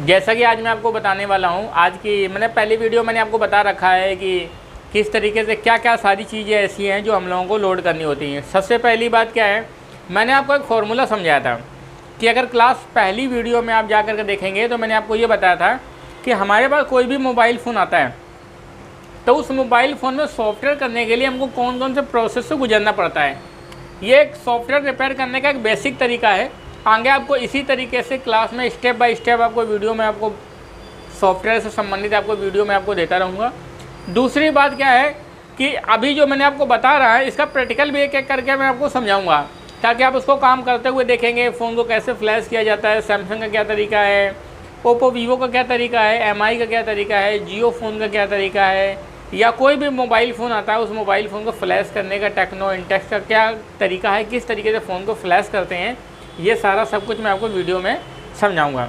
जैसा कि आज मैं आपको बताने वाला हूँ, आज की मैंने पहली वीडियो मैंने आपको बता रखा है कि किस तरीके से क्या क्या सारी चीज़ें ऐसी हैं जो हम लोगों को लोड करनी होती हैं। सबसे पहली बात क्या है, मैंने आपको एक फ़ॉर्मूला समझाया था कि अगर क्लास पहली वीडियो में आप जा कर के देखेंगे तो मैंने आपको ये बताया था कि हमारे पास कोई भी मोबाइल फ़ोन आता है तो उस मोबाइल फ़ोन में सॉफ्टवेयर करने के लिए हमको कौन कौन से प्रोसेस से गुजरना पड़ता है। ये एक सॉफ्टवेयर रिपेयर करने का एक बेसिक तरीका है। आगे आपको इसी तरीके से क्लास में स्टेप बाय स्टेप आपको वीडियो में आपको सॉफ्टवेयर से संबंधित आपको वीडियो में आपको देता रहूँगा। दूसरी बात क्या है कि अभी जो मैंने आपको बता रहा है इसका प्रैक्टिकल भी एक एक करके मैं आपको समझाऊंगा, ताकि आप उसको काम करते हुए देखेंगे। फ़ोन को कैसे फ्लैश किया जाता है, सैमसंग का क्या तरीका है, ओप्पो वीवो का क्या तरीका है, एमआई का क्या तरीका है, जियो फ़ोन का क्या तरीका है, या कोई भी मोबाइल फ़ोन आता है उस मोबाइल फ़ोन को फ्लैश करने का टेक्नो इंटेक्स का क्या तरीका है, किस तरीके से फ़ोन को फ्लैश करते हैं, ये सारा सब कुछ मैं आपको वीडियो में समझाऊंगा।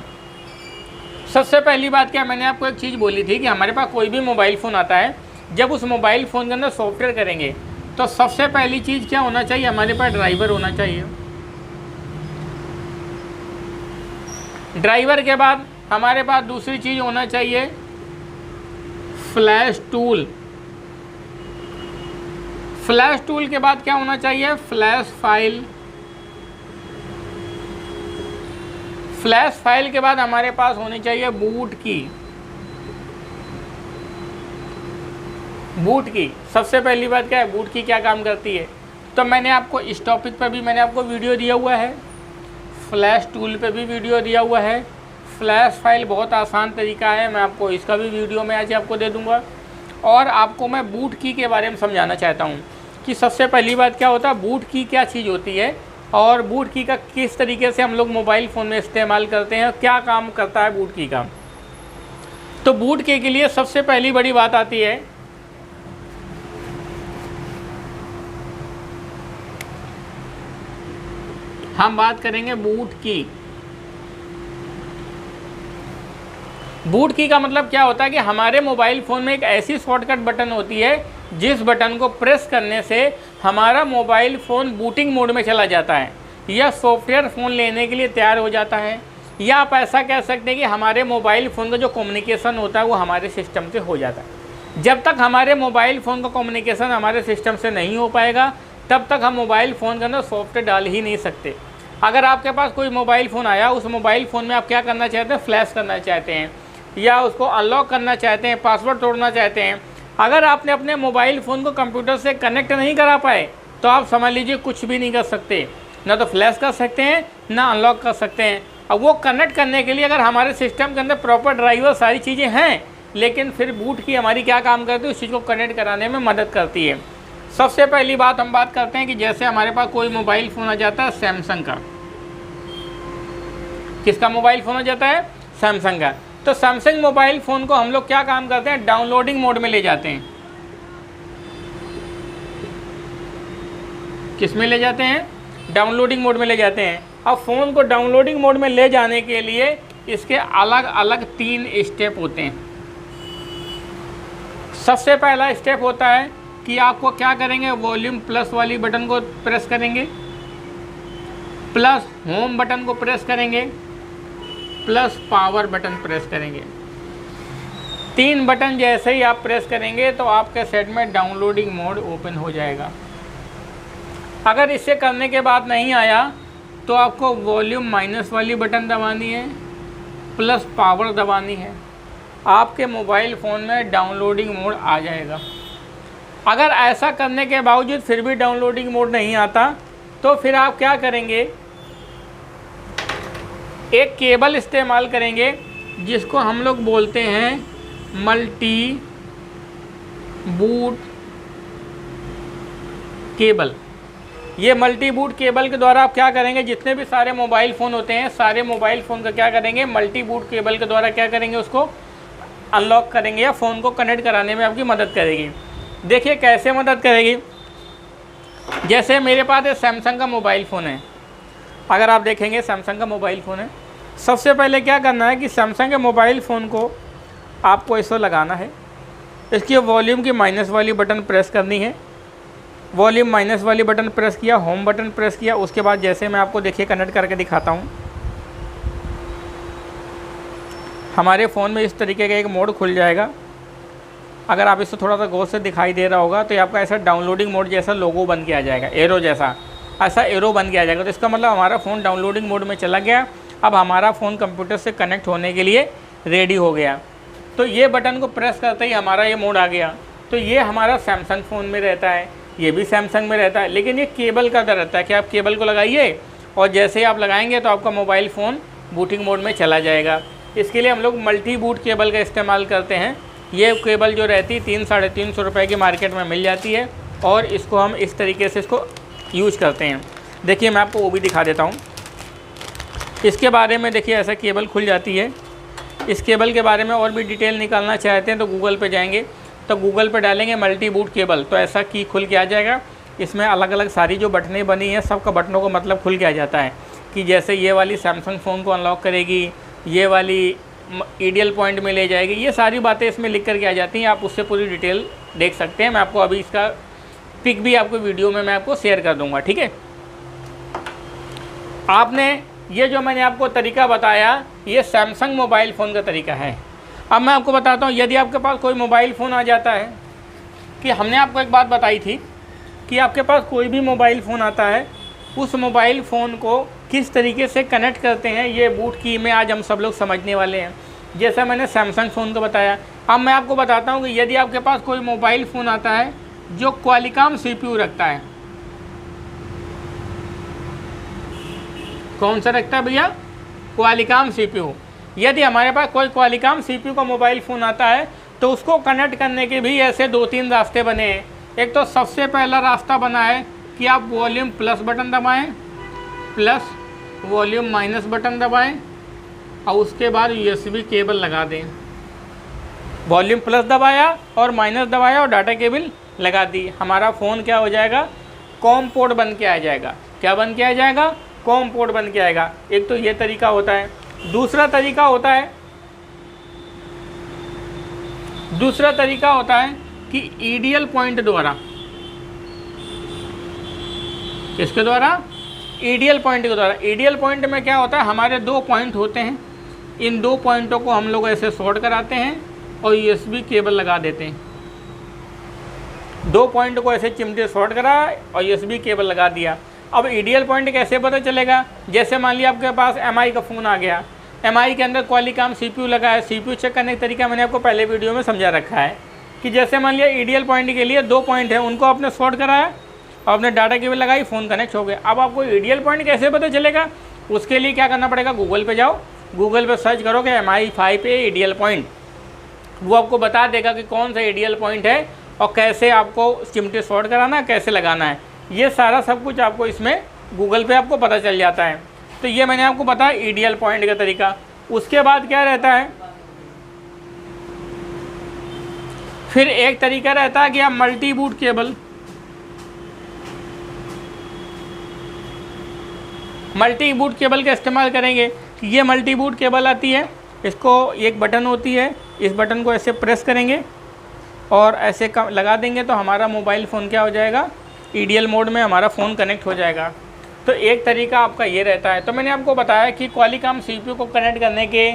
सबसे पहली बात क्या, मैंने आपको एक चीज़ बोली थी कि हमारे पास कोई भी मोबाइल फ़ोन आता है, जब उस मोबाइल फ़ोन के अंदर सॉफ्टवेयर करेंगे तो सबसे पहली चीज़ क्या होना चाहिए, हमारे पास ड्राइवर होना चाहिए। ड्राइवर के बाद हमारे पास दूसरी चीज़ होना चाहिए फ्लैश टूल। फ्लैश टूल के बाद क्या होना चाहिए, फ्लैश फाइल। फ्लैश फाइल के बाद हमारे पास होनी चाहिए बूट की। बूट की सबसे पहली बात क्या है, बूट की क्या काम करती है, तो मैंने आपको इस टॉपिक पर भी मैंने आपको वीडियो दिया हुआ है, फ्लैश टूल पे भी वीडियो दिया हुआ है। फ्लैश फाइल बहुत आसान तरीका है, मैं आपको इसका भी वीडियो में आज आपको दे दूंगा। और आपको मैं बूट की के बारे में समझाना चाहता हूँ कि सबसे पहली बात क्या होता है, बूट की क्या चीज़ होती है और बूट की का किस तरीके से हम लोग मोबाइल फ़ोन में इस्तेमाल करते हैं, क्या काम करता है बूट की का। तो बूट की के लिए सबसे पहली बड़ी बात आती है, हम बात करेंगे बूट की। बूट की का मतलब क्या होता है कि हमारे मोबाइल फ़ोन में एक ऐसी शॉर्टकट बटन होती है जिस बटन को प्रेस करने से हमारा मोबाइल फ़ोन बूटिंग मोड में चला जाता है या सॉफ्टवेयर फ़ोन लेने के लिए तैयार हो जाता है, या आप ऐसा कह सकते हैं कि हमारे मोबाइल फ़ोन का जो कम्युनिकेशन होता है वो हमारे सिस्टम से हो जाता है। जब तक हमारे मोबाइल फ़ोन का कम्युनिकेशन हमारे सिस्टम से नहीं हो पाएगा तब तक हम मोबाइल फ़ोन के अंदर सॉफ्टवेयर डाल ही नहीं सकते। अगर आपके पास कोई मोबाइल फ़ोन आया, उस मोबाइल फ़ोन में आप क्या करना चाहते हैं, फ्लैश करना चाहते हैं या उसको अनलॉक करना चाहते हैं, पासवर्ड तोड़ना चाहते हैं, अगर आपने अपने मोबाइल फ़ोन को कंप्यूटर से कनेक्ट नहीं करा पाए तो आप समझ लीजिए कुछ भी नहीं कर सकते, ना तो फ्लैश कर सकते हैं ना अनलॉक कर सकते हैं। अब वो कनेक्ट करने के लिए अगर हमारे सिस्टम के अंदर प्रॉपर ड्राइवर सारी चीज़ें हैं, लेकिन फिर बूट की हमारी क्या काम करती है, उस चीज़ को कनेक्ट कराने में मदद करती है। सबसे पहली बात हम बात करते हैं कि जैसे हमारे पास कोई मोबाइल फ़ोन आ जाता है सैमसंग का, किसका मोबाइल फ़ोन आ जाता है, सैमसंग का, तो सैमसंग मोबाइल फ़ोन को हम लोग क्या काम करते हैं, डाउनलोडिंग मोड में ले जाते हैं। किस में ले जाते हैं, डाउनलोडिंग मोड में ले जाते हैं। अब फ़ोन को डाउनलोडिंग मोड में ले जाने के लिए इसके अलग अलग 3 स्टेप होते हैं। सबसे पहला स्टेप होता है कि आपको क्या करेंगे, वॉल्यूम प्लस वाली बटन को प्रेस करेंगे, प्लस होम बटन को प्रेस करेंगे, प्लस पावर बटन प्रेस करेंगे। 3 बटन जैसे ही आप प्रेस करेंगे तो आपके सेट में डाउनलोडिंग मोड ओपन हो जाएगा। अगर इससे करने के बाद नहीं आया तो आपको वॉल्यूम माइनस वाली बटन दबानी है, प्लस पावर दबानी है, आपके मोबाइल फ़ोन में डाउनलोडिंग मोड आ जाएगा। अगर ऐसा करने के बावजूद फिर भी डाउनलोडिंग मोड नहीं आता तो फिर आप क्या करेंगे, एक केबल इस्तेमाल करेंगे जिसको हम लोग बोलते हैं मल्टी बूट केबल। ये मल्टी बूट केबल के द्वारा आप क्या करेंगे, जितने भी सारे मोबाइल फ़ोन होते हैं सारे मोबाइल फ़ोन का क्या करेंगे, मल्टी बूट केबल के द्वारा क्या करेंगे, उसको अनलॉक करेंगे या फ़ोन को कनेक्ट कराने में आपकी मदद करेगी। देखिए कैसे मदद करेगी, जैसे मेरे पास एक सैमसंग का मोबाइल फ़ोन है, अगर आप देखेंगे सैमसंग का मोबाइल फ़ोन है, सबसे पहले क्या करना है कि सैमसंग के मोबाइल फ़ोन को आपको इसको लगाना है, इसकी वॉल्यूम की माइनस वाली बटन प्रेस करनी है, वॉल्यूम माइनस वाली बटन प्रेस किया, होम बटन प्रेस किया, उसके बाद जैसे मैं आपको देखिए कनेक्ट करके दिखाता हूँ, हमारे फ़ोन में इस तरीके का एक मोड खुल जाएगा। अगर आप इससे थोड़ा सा गौर से दिखाई दे रहा होगा तो ये आपका ऐसा डाउनलोडिंग मोड जैसा लोगो बन के आ जाएगा, एरो जैसा, ऐसा एरो बन के आ जाएगा। तो इसका मतलब हमारा फ़ोन डाउनलोडिंग मोड में चला गया। अब हमारा फ़ोन कंप्यूटर से कनेक्ट होने के लिए रेडी हो गया। तो ये बटन को प्रेस करते ही हमारा ये मोड आ गया। तो ये हमारा सैमसंग फ़ोन में रहता है, ये भी सैमसंग में रहता है, लेकिन ये केबल का दर रहता है कि आप केबल को लगाइए और जैसे ही आप लगाएंगे तो आपका मोबाइल फ़ोन बूटिंग मोड में चला जाएगा। इसके लिए हम लोग मल्टी बूट केबल का इस्तेमाल करते हैं। ये केबल जो रहती है 300-350 रुपये की मार्केट में मिल जाती है और इसको हम इस तरीके से इसको यूज करते हैं। देखिए मैं आपको वो भी दिखा देता हूँ। इसके बारे में देखिए ऐसा केबल खुल जाती है। इस केबल के बारे में और भी डिटेल निकालना चाहते हैं तो गूगल पे जाएंगे, तो गूगल पे डालेंगे मल्टी बूट केबल, तो ऐसा की खुल के आ जाएगा। इसमें अलग अलग सारी जो बटनें बनी हैं सबका बटनों को मतलब खुल के आ जाता है कि जैसे ये वाली सैमसंग फ़ोन को अनलॉक करेगी, ये वाली आइडियल पॉइंट में ले जाएगी, ये सारी बातें इसमें लिख कर के आ जाती हैं। आप उससे पूरी डिटेल देख सकते हैं। मैं आपको अभी इसका पिक भी आपको वीडियो में मैं आपको शेयर कर दूंगा, ठीक है। आपने ये जो मैंने आपको तरीका बताया ये सैमसंग मोबाइल फ़ोन का तरीका है। अब मैं आपको बताता हूँ, यदि आपके पास कोई मोबाइल फ़ोन आ जाता है, कि हमने आपको एक बात बताई थी कि आपके पास कोई भी मोबाइल फ़ोन आता है, उस मोबाइल फ़ोन को किस तरीके से कनेक्ट करते हैं ये बूट की में आज हम सब लोग समझने वाले हैं। जैसा मैंने सैमसंग फ़ोन को बताया, अब मैं आपको बताता हूँ कि यदि आपके पास कोई मोबाइल फ़ोन आता है जो क्वालिकॉम CPU रखता है, कौन सा रखता है भैया? Qualcomm CPU। यदि हमारे पास कोई क्वालिकॉम CPU का मोबाइल फ़ोन आता है तो उसको कनेक्ट करने के भी ऐसे 2-3 रास्ते बने हैं। एक तो सबसे पहला रास्ता बना है कि आप वॉल्यूम प्लस बटन दबाएं, प्लस वॉल्यूम माइनस बटन दबाएं और उसके बाद USB केबल लगा दें। वॉल्यूम प्लस दबाया और माइनस दबाया और डाटा केबल लगा दी, हमारा फ़ोन क्या हो जाएगा? कॉम पोर्ट बन के आ जाएगा। क्या बन के आ जाएगा? कॉम पोर्ट बन के आएगा। एक तो ये तरीका होता है। दूसरा तरीका होता है कि आइडियल पॉइंट द्वारा, किसके द्वारा? आइडियल पॉइंट के द्वारा। आइडियल पॉइंट में क्या होता है? हमारे 2 पॉइंट होते हैं, इन 2 पॉइंटों को हम लोग ऐसे शॉर्ट कराते हैं और USB केबल लगा देते हैं। 2 पॉइंट को ऐसे चिमटे शॉर्ट करा और USB केबल लगा दिया। अब आइडियल पॉइंट कैसे पता चलेगा? जैसे मान लिया आपके पास MI का फ़ोन आ गया, MI के अंदर क्वालिकॉम CPU लगा है। CPU चेक करने का तरीका मैंने आपको पहले वीडियो में समझा रखा है कि जैसे मान लिया आइडियल पॉइंट के लिए 2 पॉइंट है, उनको आपने शॉर्ट कराया और आपने डाटा केबल लगाई, फ़ोन कनेक्ट हो गया। अब आपको आइडियल पॉइंट कैसे पता चलेगा? उसके लिए क्या करना पड़ेगा? गूगल पे जाओ, गूगल पे सर्च करोगे MI5 पे आइडियल पॉइंट, वो आपको बता देगा कि कौन सा आइडियल पॉइंट है और कैसे आपको चिमटे शॉर्ट कराना है, कैसे लगाना है। ये सारा सब कुछ आपको इसमें गूगल पे आपको पता चल जाता है। तो ये मैंने आपको बताया आइडियल पॉइंट का तरीका। उसके बाद क्या रहता है? फिर एक तरीका रहता है कि आप मल्टी बूट केबल, का इस्तेमाल करेंगे। ये मल्टी बूट केबल आती है, इसको एक बटन होती है, इस बटन को ऐसे प्रेस करेंगे और ऐसे लगा देंगे तो हमारा मोबाइल फ़ोन क्या हो जाएगा? आइडियल मोड में हमारा फ़ोन कनेक्ट हो जाएगा। तो एक तरीका आपका ये रहता है। तो मैंने आपको बताया कि क्वालिकॉम CPU को कनेक्ट करने के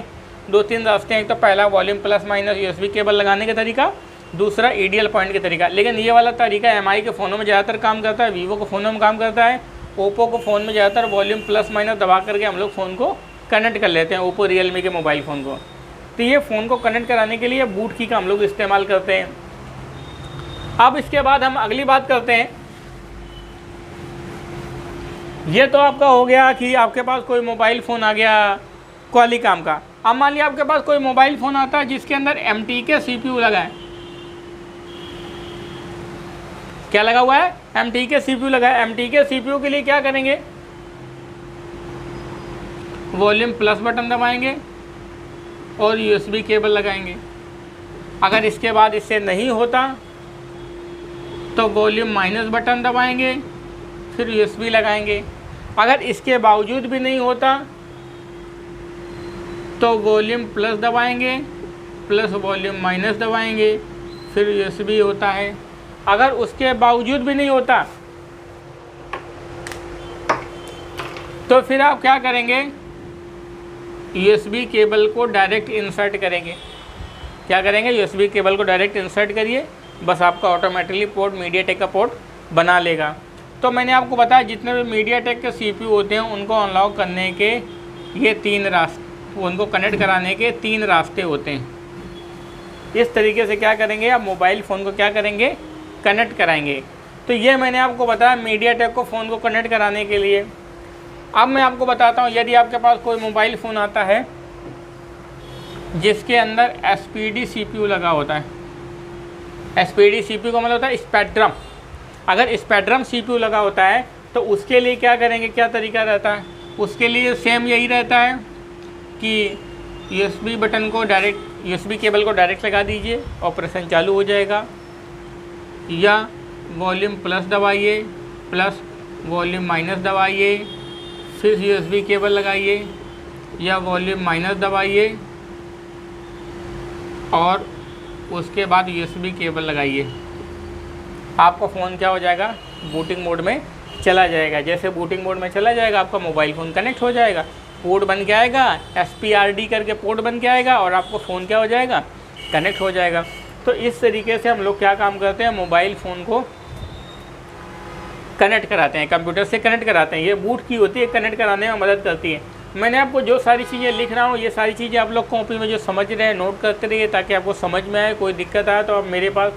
2-3 रास्ते हैं। एक तो पहला volume plus minus USB cable लगाने का तरीका, दूसरा आइडियल पॉइंट का तरीका। लेकिन ये वाला तरीका MI के फ़ोनों में ज़्यादातर काम करता है, Vivo के फ़ोनों में काम करता है, ओप्पो के फ़ोन में ज़्यादातर वॉल्यूम प्लस माइनस दबा करके हम लोग फ़ोन को कनेक्ट कर लेते हैं, ओप्पो रियलमी के मोबाइल फ़ोन को। तो ये फ़ोन को कनेक्ट कराने के लिए बूट की का हम लोग इस्तेमाल करते हैं। अब इसके बाद हम अगली बात करते हैं। ये तो आपका हो गया कि आपके पास कोई मोबाइल फ़ोन आ गया क्वालिकॉम का। अब मान लिया आपके पास कोई मोबाइल फ़ोन आता है जिसके अंदर MTK CPU लगा है। क्या लगा हुआ है? MTK CPU लगा है। MTK CPU के लिए क्या करेंगे? वॉल्यूम प्लस बटन दबाएंगे और USB केबल लगाएंगे। अगर इसके बाद इससे नहीं होता तो वॉल्यूम माइनस बटन दबाएंगे, फिर USB लगाएंगे। अगर इसके बावजूद भी नहीं होता तो वॉल्यूम प्लस दबाएंगे, प्लस वॉल्यूम माइनस दबाएंगे, फिर USB होता है। अगर उसके बावजूद भी नहीं होता तो फिर आप क्या करेंगे? USB केबल को डायरेक्ट इंसर्ट करेंगे। क्या करेंगे? USB केबल को डायरेक्ट इंसर्ट करिए, बस आपका ऑटोमेटिकली पोर्ट मीडियाटेक का पोर्ट बना लेगा। तो मैंने आपको बताया जितने भी मीडियाटेक के CPU होते हैं उनको अनलॉक करने के ये 3 रास्ते, उनको कनेक्ट कराने के 3 रास्ते होते हैं। इस तरीके से क्या करेंगे, आप मोबाइल फ़ोन को क्या करेंगे, कनेक्ट कराएंगे। तो ये मैंने आपको बताया मीडियाटेक को फ़ोन को कनेक्ट कराने के लिए। अब मैं आपको बताता हूँ, यदि आपके पास कोई मोबाइल फ़ोन आता है जिसके अंदर SPD CPU लगा होता है, SPD CPU का मतलब होता है स्पेक्ट्रम। अगर स्पेक्ट्रम CPU लगा होता है तो उसके लिए क्या करेंगे, क्या तरीका रहता है? उसके लिए सेम यही रहता है कि USB बटन को डायरेक्ट, USB केबल को डायरेक्ट लगा दीजिए, ऑपरेशन चालू हो जाएगा। या वॉल्यूम प्लस दबाइए, प्लस वॉल्यूम माइनस दबाइए, फिर USB केबल लगाइए, या वॉल्यूम माइनस दबाइए और उसके बाद USB केबल लगाइए। आपका फ़ोन क्या हो जाएगा, बूटिंग मोड में चला जाएगा। जैसे बूटिंग मोड में चला जाएगा आपका मोबाइल फ़ोन कनेक्ट हो जाएगा, पोर्ट बन के आएगा, SPRD करके पोर्ट बन के आएगा और आपको फ़ोन क्या हो जाएगा, कनेक्ट हो जाएगा। तो इस तरीके से हम लोग क्या काम करते हैं, मोबाइल फ़ोन को कनेक्ट कराते हैं, कंप्यूटर से कनेक्ट कराते हैं। ये बूट की होती है, कनेक्ट कराने में मदद करती है। मैंने आपको जो सारी चीज़ें लिख रहा हूँ, ये सारी चीज़ें आप लोग कॉपी में जो समझ रहे हैं नोट करते रहिए, ताकि आपको समझ में आए। कोई दिक्कत आए तो आप मेरे पास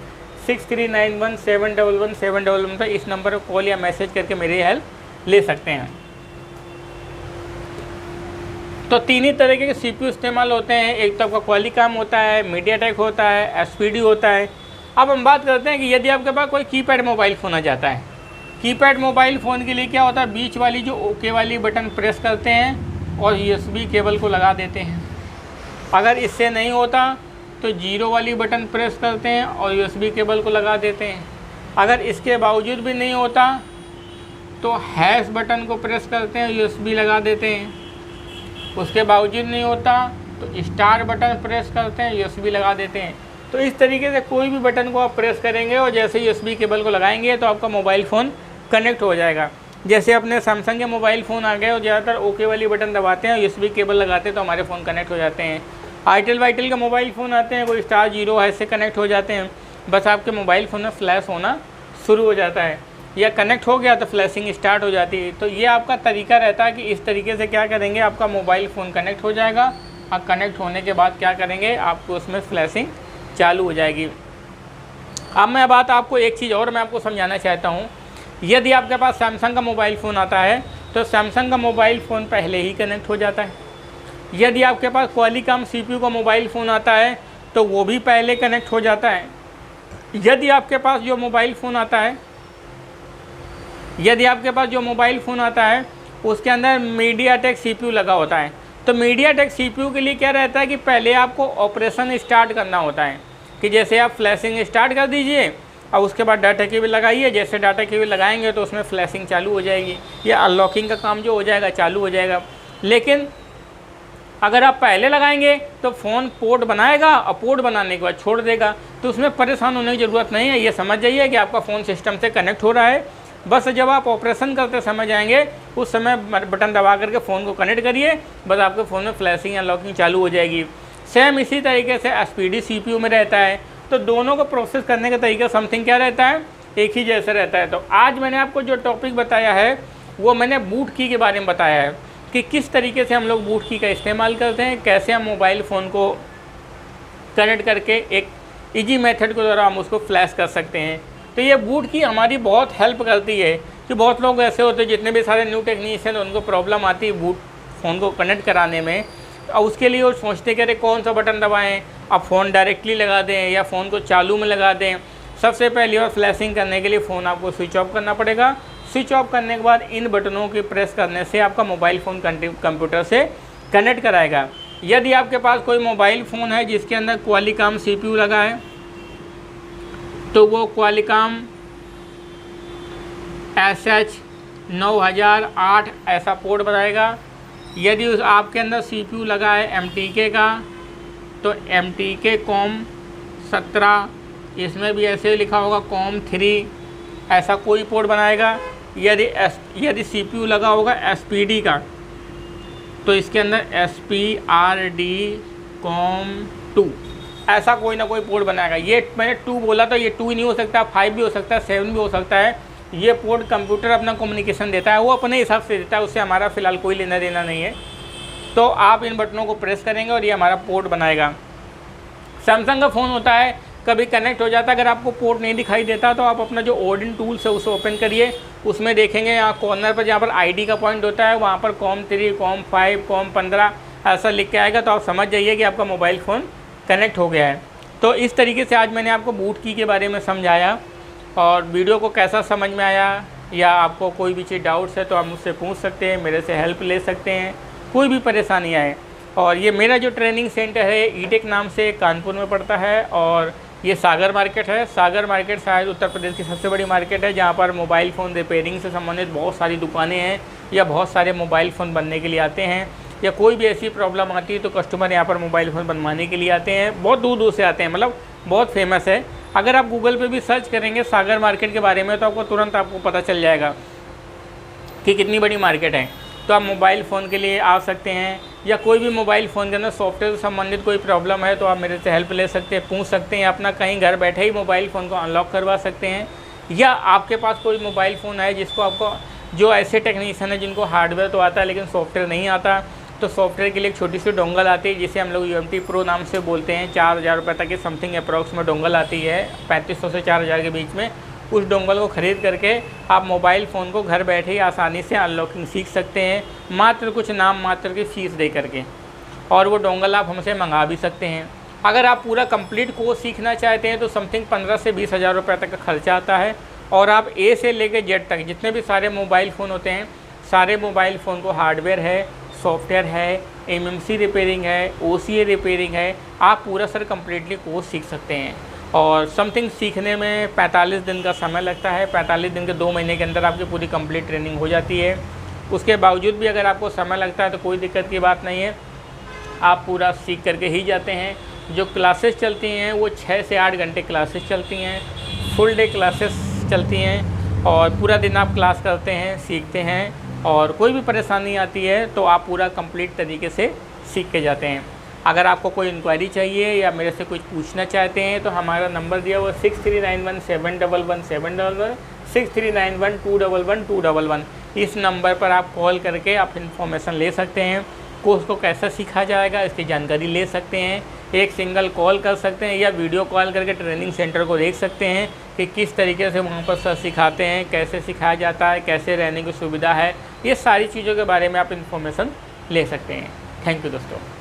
6391711711 पर इस नंबर पर कॉल या मैसेज करके मेरी हेल्प ले सकते हैं। तो 3 ही तरीके के CPU इस्तेमाल होते हैं। एक तो आपका क्वालिकॉम होता है, मीडियाटेक होता है, SPD होता है। अब हम बात करते हैं कि यदि आपके पास कोई कीपैड मोबाइल फ़ोन आ जाता है, कीपैड मोबाइल फ़ोन के लिए क्या होता है, बीच वाली जो ओके वाली बटन प्रेस करते हैं और USB केबल को लगा देते हैं। अगर इससे नहीं होता तो 0 वाली बटन प्रेस करते हैं और USB केबल को लगा देते हैं। अगर इसके बावजूद भी नहीं होता तो हैश बटन को प्रेस करते हैं, USB लगा देते हैं। उसके बावजूद नहीं होता तो स्टार बटन प्रेस करते हैं, USB लगा देते हैं। तो इस तरीके से कोई भी बटन को आप प्रेस करेंगे और जैसे ही USB केबल को लगाएंगे तो आपका मोबाइल फ़ोन कनेक्ट हो जाएगा। जैसे अपने सैमसंग के मोबाइल फ़ोन आ गए और ज़्यादातर ओके वाली बटन दबाते हैं और USB केबल लगाते हैं तो हमारे फ़ोन कनेक्ट हो जाते हैं। आईटेल वाईटेल के मोबाइल फ़ोन आते हैं, कोई स्टार 0 है से कनेक्ट हो जाते हैं। बस आपके मोबाइल फ़ोन में फ्लैश होना शुरू हो जाता है या कनेक्ट हो गया तो फ्लैशिंग स्टार्ट हो जाती है। तो ये आपका तरीका रहता है कि इस तरीके से क्या करेंगे, आपका मोबाइल फ़ोन कनेक्ट हो जाएगा और कनेक्ट होने के बाद क्या करेंगे, आपको उसमें फ्लैशिंग चालू हो जाएगी। अब मैं बात आपको एक चीज़ और मैं आपको समझाना चाहता हूँ। यदि आपके पास सैमसंग का मोबाइल फ़ोन आता है तो सैमसंग का मोबाइल फ़ोन पहले ही कनेक्ट हो जाता है। यदि आपके पास क्वालिकॉम CPU का मोबाइल फ़ोन आता है तो वो भी पहले कनेक्ट हो जाता है। यदि आपके पास जो मोबाइल फ़ोन आता है उसके अंदर मीडियाटेक CPU लगा होता है, तो मीडियाटेक CPU के लिए क्या रहता है कि पहले आपको ऑपरेशन स्टार्ट करना होता है कि जैसे आप फ्लैशिंग स्टार्ट कर दीजिए और उसके बाद डाटा केबल लगाइए। जैसे डाटा केबल लगाएंगे तो उसमें फ्लैशिंग चालू हो जाएगी या अनलॉकिंग का काम जो हो जाएगा चालू हो जाएगा। लेकिन अगर आप पहले लगाएंगे तो फ़ोन पोर्ट बनाएगा और पोर्ट बनाने के बाद छोड़ देगा, तो उसमें परेशान होने की ज़रूरत नहीं है। ये समझ जाइए कि आपका फ़ोन सिस्टम से कनेक्ट हो रहा है। बस जब आप ऑपरेशन करते समय जाएंगे उस समय बटन दबा करके फ़ोन को कनेक्ट करिए, बस आपके फ़ोन में फ्लैशिंग या लॉकिंग चालू हो जाएगी। सेम इसी तरीके से SPD CPU में रहता है। तो दोनों को प्रोसेस करने का तरीका समथिंग क्या रहता है, एक ही जैसा रहता है। तो आज मैंने आपको जो टॉपिक बताया है वो मैंने बूट की के बारे में बताया है कि किस तरीके से हम लोग बूट की का इस्तेमाल करते हैं, कैसे हम मोबाइल फ़ोन को कनेक्ट करके एक इजी मेथड के द्वारा हम उसको फ्लैश कर सकते हैं। तो ये बूट की हमारी बहुत हेल्प करती है कि बहुत लोग ऐसे होते हैं जितने भी सारे न्यू टेक्नीशियन उनको प्रॉब्लम आती है बूट फ़ोन को कनेक्ट कराने में। और उसके लिए वो सोचते कि अरे कौन सा बटन दबाएं, अब फ़ोन डायरेक्टली लगा दें या फ़ोन को चालू में लगा दें। सबसे पहले और फ्लैशिंग करने के लिए फ़ोन आपको स्विच ऑफ करना पड़ेगा। स्विच ऑफ करने के बाद इन बटनों की प्रेस करने से आपका मोबाइल फ़ोन कंप्यूटर से कनेक्ट कराएगा। यदि आपके पास कोई मोबाइल फ़ोन है जिसके अंदर क्वालिकॉम CPU लगा है तो वो क्वालिकॉम SH9008 ऐसा पोर्ट बनाएगा। यदि उस आपके अंदर CPU लगा है MTK का तो MTK COM17, इसमें भी ऐसे लिखा होगा COM3, ऐसा कोई पोर्ट बनाएगा। यदि CPU लगा होगा SPD का तो इसके अंदर SPRD-COM2 ऐसा कोई ना कोई पोर्ट बनाएगा। ये मैंने 2 बोला तो ये 2 ही नहीं हो सकता, 5 भी हो सकता है, 7 भी हो सकता है। ये पोर्ट कंप्यूटर अपना कम्युनिकेशन देता है, वो अपने हिसाब से देता है, उससे हमारा फ़िलहाल कोई लेना देना नहीं है। तो आप इन बटनों को प्रेस करेंगे और ये हमारा पोर्ट बनाएगा। सैमसंग का फ़ोन होता है, कभी कनेक्ट हो जाता है, अगर आपको पोर्ट नहीं दिखाई देता तो आप अपना जो ओडिन टूल्स है उसे ओपन करिए, उसमें देखेंगे यहाँ कॉर्नर पर जहाँ पर ID का पॉइंट होता है वहाँ पर COM3, COM5, COM15 ऐसा लिख के आएगा, तो आप समझ जाइए कि आपका मोबाइल फ़ोन कनेक्ट हो गया है। तो इस तरीके से आज मैंने आपको बूट की के बारे में समझाया, और वीडियो को कैसा समझ में आया या आपको कोई भी चीज़ डाउट्स है तो आप मुझसे पूछ सकते हैं, मेरे से हेल्प ले सकते हैं, कोई भी परेशानी आए। और ये मेरा जो ट्रेनिंग सेंटर है ईटेक नाम से कानपुर में पड़ता है, और ये सागर मार्केट है। सागर मार्केट शायद उत्तर प्रदेश की सबसे बड़ी मार्केट है, जहाँ पर मोबाइल फ़ोन रिपेयरिंग से संबंधित बहुत सारी दुकानें हैं, या बहुत सारे मोबाइल फ़ोन बनने के लिए आते हैं, या कोई भी ऐसी प्रॉब्लम आती है तो कस्टमर यहाँ पर मोबाइल फ़ोन बनवाने के लिए आते हैं। बहुत दूर दूर से आते हैं, मतलब बहुत फेमस है। अगर आप गूगल पे भी सर्च करेंगे सागर मार्केट के बारे में तो आपको तुरंत पता चल जाएगा कि कितनी बड़ी मार्केट है। तो आप मोबाइल फ़ोन के लिए आ सकते हैं, या कोई भी मोबाइल फ़ोन के अंदर सॉफ्टवेयर से संबंधित कोई प्रॉब्लम है तो आप मेरे से हेल्प ले सकते हैं, पूछ सकते हैं, अपना कहीं घर बैठे ही मोबाइल फ़ोन को अनलॉक करवा सकते हैं। या आपके पास कोई मोबाइल फ़ोन है जिसको आपको, जो ऐसे टेक्नीशियन है जिनको हार्डवेयर तो आता है लेकिन सॉफ्टवेयर नहीं आता, तो सॉफ्टवेयर के लिए एक छोटी सी डोंगल आती है जिसे हम लोग UMT Pro नाम से बोलते हैं। 4000 रुपये तक की समथिंग अप्रॉक्स में डोंगल आती है, 3500 से 4000 के बीच में। उस डोंगल को ख़रीद करके आप मोबाइल फ़ोन को घर बैठे ही आसानी से अनलॉकिंग सीख सकते हैं, मात्र कुछ नाम मात्र की फ़ीस दे करके। और वो डोंगल आप हमसे मंगा भी सकते हैं। अगर आप पूरा कंप्लीट कोर्स सीखना चाहते हैं तो समथिंग 15 से 20 हज़ार रुपये तक का खर्चा आता है। और आप A से लेकर Z तक जितने भी सारे मोबाइल फ़ोन होते हैं, सारे मोबाइल फ़ोन को हार्डवेयर है, सॉफ्टवेयर है, MMC रिपेयरिंग है, OCA रिपेयरिंग है, आप पूरा सर कम्प्लीटली कोर्स सीख सकते हैं। और समथिंग सीखने में 45 दिन का समय लगता है। 45 दिन के 2 महीने के अंदर आपकी पूरी कंप्लीट ट्रेनिंग हो जाती है। उसके बावजूद भी अगर आपको समय लगता है तो कोई दिक्कत की बात नहीं है, आप पूरा सीख करके ही जाते हैं। जो क्लासेस चलती हैं वो 6 से 8 घंटे क्लासेस चलती हैं, फुल डे क्लासेस चलती हैं, और पूरा दिन आप क्लास करते हैं, सीखते हैं, और कोई भी परेशानी आती है तो आप पूरा कंप्लीट तरीके से सीख के जाते हैं। अगर आपको कोई इंक्वायरी चाहिए या मेरे से कुछ पूछना चाहते हैं तो हमारा नंबर दिया हुआ 6391711711, 6391211211। इस नंबर पर आप कॉल करके आप इन्फॉर्मेशन ले सकते हैं, कोर्स को कैसा सीखा जाएगा इसकी जानकारी ले सकते हैं। एक सिंगल कॉल कर सकते हैं या वीडियो कॉल करके ट्रेनिंग सेंटर को देख सकते हैं कि किस तरीके से वहाँ पर सर सिखाते हैं, कैसे सिखाया जाता है, कैसे रहने की सुविधा है, ये सारी चीज़ों के बारे में आप इन्फॉर्मेशन ले सकते हैं। थैंक यू दोस्तों।